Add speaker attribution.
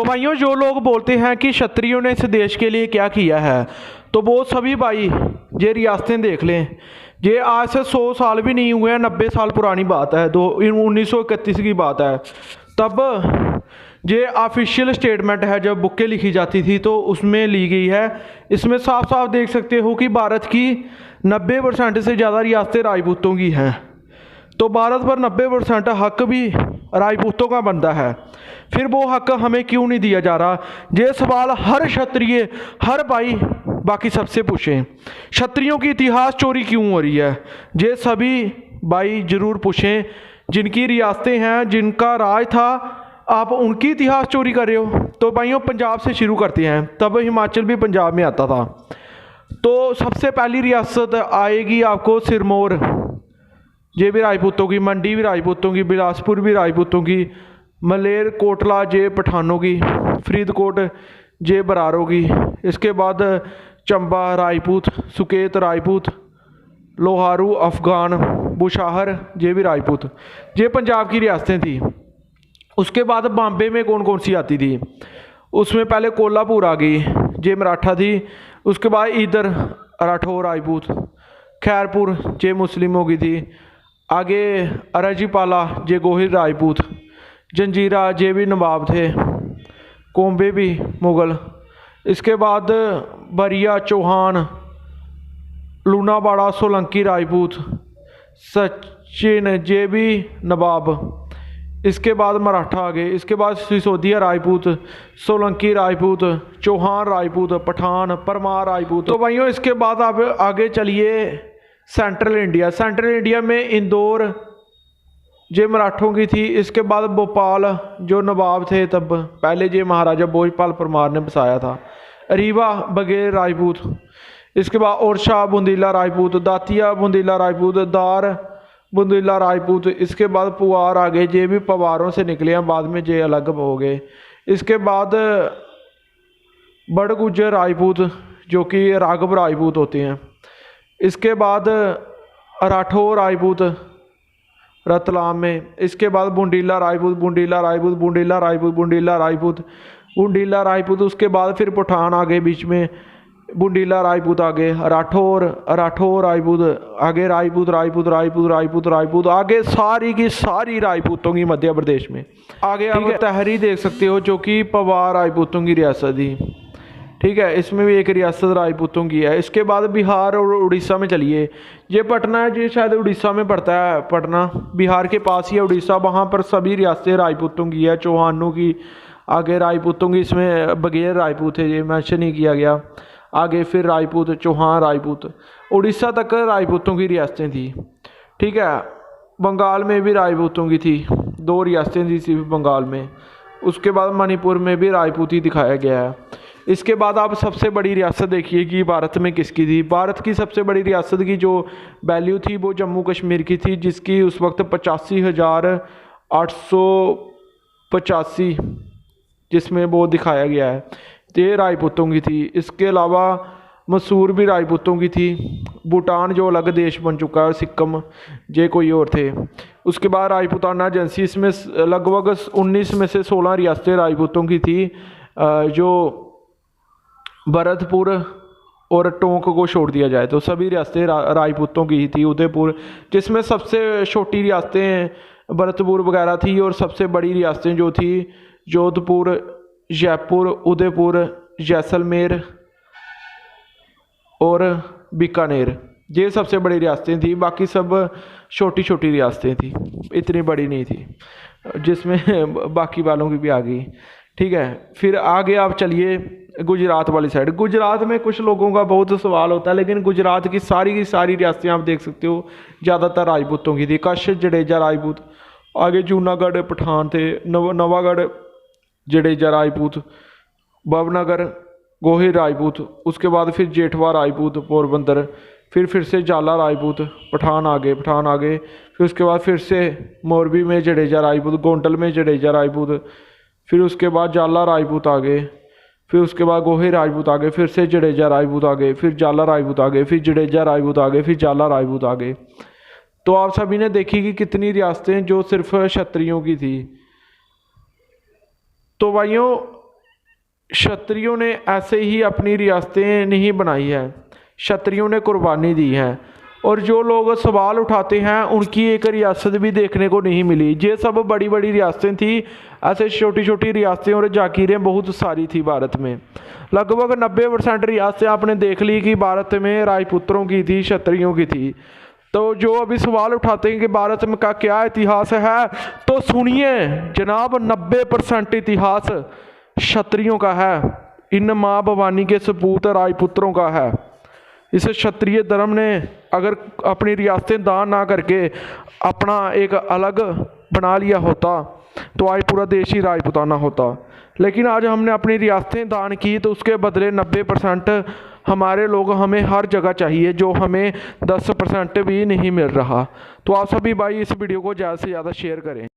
Speaker 1: तो भाइयों, जो लोग बोलते हैं कि क्षत्रियों ने इस देश के लिए क्या किया है, तो वो सभी भाई ये रियासतें देख लें। ये आज से 100 साल भी नहीं हुए हैं, 90 साल पुरानी बात है, 1931 की बात है। तब ये ऑफिशियल स्टेटमेंट है, जब बुकें लिखी जाती थी तो उसमें ली गई है। इसमें साफ साफ देख सकते हो कि भारत की 90% से ज़्यादा रियासतें राजपूतों की हैं। तो भारत पर 90% हक भी राजपूतों का बनता है। फिर वो हक हमें क्यों नहीं दिया जा रहा? ये सवाल हर क्षत्रिय, हर भाई बाकी सबसे पूछें। क्षत्रियों की इतिहास चोरी क्यों हो रही है, ये सभी भाई ज़रूर पूछें। जिनकी रियासतें हैं, जिनका राज था, आप उनकी इतिहास चोरी कर रहे हो। तो भाइयों, पंजाब से शुरू करते हैं। तब हिमाचल भी पंजाब में आता था। तो सबसे पहली रियासत आएगी आपको सिरमौर, ये भी राजपूतों की, मंडी भी राजपूतों की, बिलासपुर भी राजपूतों की, मलेर कोटला ये पठानों की, फरीदकोट ये बरारों की। इसके बाद चंबा राजपूत, सुकेत राजपूत, लोहारू अफगान, बुशाहर ये भी राजपूत। ये पंजाब की रियासतें थी। उसके बाद बॉम्बे में कौन कौन सी आती थी? उसमें पहले कोल्हापुर आ गई, ये मराठा थी। उसके बाद इधर राठौर राजपूत, खैरपुर ये मुस्लिमों की थी। आगे अराजीपाला ये गोहिर राजपूत, जंजीरा ये भी नवाब थे, कोम्बे भी मुग़ल। इसके बाद बरिया चौहान, लूनावाड़ा सोलंकी राजपूत, सचिन ये भी नवाब। इसके बाद मराठा आ गए। इसके बाद सिसोदिया राजपूत, सोलंकी राजपूत, चौहान राजपूत, पठान, परमार राजपूत। तो भाइयों, इसके बाद आप आगे चलिए सेंट्रल इंडिया। सेंट्रल इंडिया में इंदौर ये मराठों की थी। इसके बाद भोपाल जो नवाब थे तब, पहले ये महाराजा भोजपाल परमार ने बसाया था। रीवा बघेल राजपूत। इसके बाद ओरछा बुंदीला राजपूत, दातिया बुंदीला राजपूत, दार बुंदीला राजपूत। इसके बाद पुआर आ गए, ये भी पवारों से निकले हैं, बाद में ये अलग हो गए। इसके बाद बड़गुजर राजपूत जो कि राघव राजपूत होते हैं। इसके बाद राठौर राजपूत रतलाम में। इसके बाद बुंडीला राजपूत, बुंडीला राजपूत, बुंडीला राजपूत, बुंडीला राजपूत, बुंडीला राजपूत। उसके बाद फिर पठान आ गए बीच में, बुंडीला राजपूत आगे, राठौर राजपूत आगे, राजपूत राजपूत राजपूत राजपूत राजपूत आगे, सारी की सारी राजपूतों की मध्य प्रदेश में। आगे आप तहरी देख सकते हो जो कि पवार राजपूतों की रियासत थी। ठीक है, इसमें भी एक रियासत राजपूतों की है। इसके बाद बिहार और उड़ीसा में चलिए। ये पटना है, ये शायद उड़ीसा में पड़ता है। पटना बिहार के पास ही है उड़ीसा, वहाँ पर सभी रियासतें राजपूतों की है, चौहानों की। आगे राजपूतों की, इसमें बघेल राजपूत है, ये मेंशन नहीं किया गया। आगे फिर राजपूत, चौहान राजपूत, उड़ीसा तक राजपूतों की रियासतें थी। ठीक है, बंगाल में भी राजपूतों की थी, 2 रियासतें थी सिर्फ बंगाल में। उसके बाद मणिपुर में भी राजपूती दिखाया गया है। इसके बाद आप सबसे बड़ी रियासत देखिए कि भारत में किसकी थी। भारत की सबसे बड़ी रियासत की जो वैल्यू थी वो जम्मू कश्मीर की थी, जिसकी उस वक्त 85,885 जिसमें वो दिखाया गया है, ये राजपूतों की थी। इसके अलावा मसूर भी राजपूतों की थी। भूटान जो अलग देश बन चुका है, और सिक्किम ये कोई और थे। उसके बाद राजपूताना एजेंसी, इसमें लगभग 19 में से 16 रियासतें राजपूतों की थी, जो भरतपुर और टोंक को छोड़ दिया जाए तो सभी रियासतें राजपूतों की ही थी। उदयपुर, जिसमें सबसे छोटी रियासतें भरतपुर वगैरह थी, और सबसे बड़ी रियासतें जो थी जोधपुर, जयपुर, उदयपुर, जैसलमेर और बीकानेर, ये सबसे बड़ी रियासतें थी। बाकी सब छोटी छोटी रियासतें थी, इतनी बड़ी नहीं थी, जिसमें बाकी वालों की भी आ गई। ठीक है, फिर आगे आप चलिए गुजरात वाली साइड। गुजरात में कुछ लोगों का बहुत सवाल होता है, लेकिन गुजरात की सारी रियासतें आप देख सकते हो ज़्यादातर राजपूतों की थी। कच्छ जडेजा राजपूत, आगे जूनागढ़ पठान थे, नवागढ़ जडेजा राजपूत, भावनगर गोहिर राजपूत। उसके बाद फिर जेठवा राजपूत पोरबंदर, फिर से जाला राजपूत, पठान आ गए। फिर उसके बाद फिर से मोरबी में जडेजा राजपूत, गोंडल में जडेजा राजपूत, फिर उसके बाद जाला राजपूत आ गए, फिर उसके बाद गोहिर राजपूत आ गए, फिर से जडेजा राजपूत आ गए, फिर जाला राजपूत आ गए, फिर जडेजा राजपूत आ गए, फिर जाला राजपूत आ गए। तो आप सभी ने देखी कि कितनी रियासतें जो सिर्फ क्षत्रियों की थी। तो भाइयों, क्षत्रियों ने ऐसे ही अपनी रियासतें नहीं बनाई है, क्षत्रियों ने कुर्बानी दी है। और जो लोग सवाल उठाते हैं उनकी एक रियासत भी देखने को नहीं मिली। ये सब बड़ी बड़ी रियासतें थी, ऐसे छोटी छोटी रियासतें और जागीरें बहुत सारी थी भारत में। लगभग 90% रियासतें आपने देख ली कि भारत में राजपुत्रों की थी, क्षत्रियों की थी। तो जो अभी सवाल उठाते हैं कि भारत में का क्या इतिहास है, तो सुनिए जनाब, 90% इतिहास क्षत्रियों का है, इन माँ भवानी के सपूत राजपुत्रों का है। इस क्षत्रिय धर्म ने अगर अपनी रियासतें दान ना करके अपना एक अलग बना लिया होता तो आज पूरा देश ही राजपुताना होता। लेकिन आज हमने अपनी रियासतें दान की तो उसके बदले 90% हमारे लोग हमें हर जगह चाहिए, जो हमें 10% भी नहीं मिल रहा। तो आप सभी भाई इस वीडियो को ज़्यादा से ज़्यादा शेयर करें।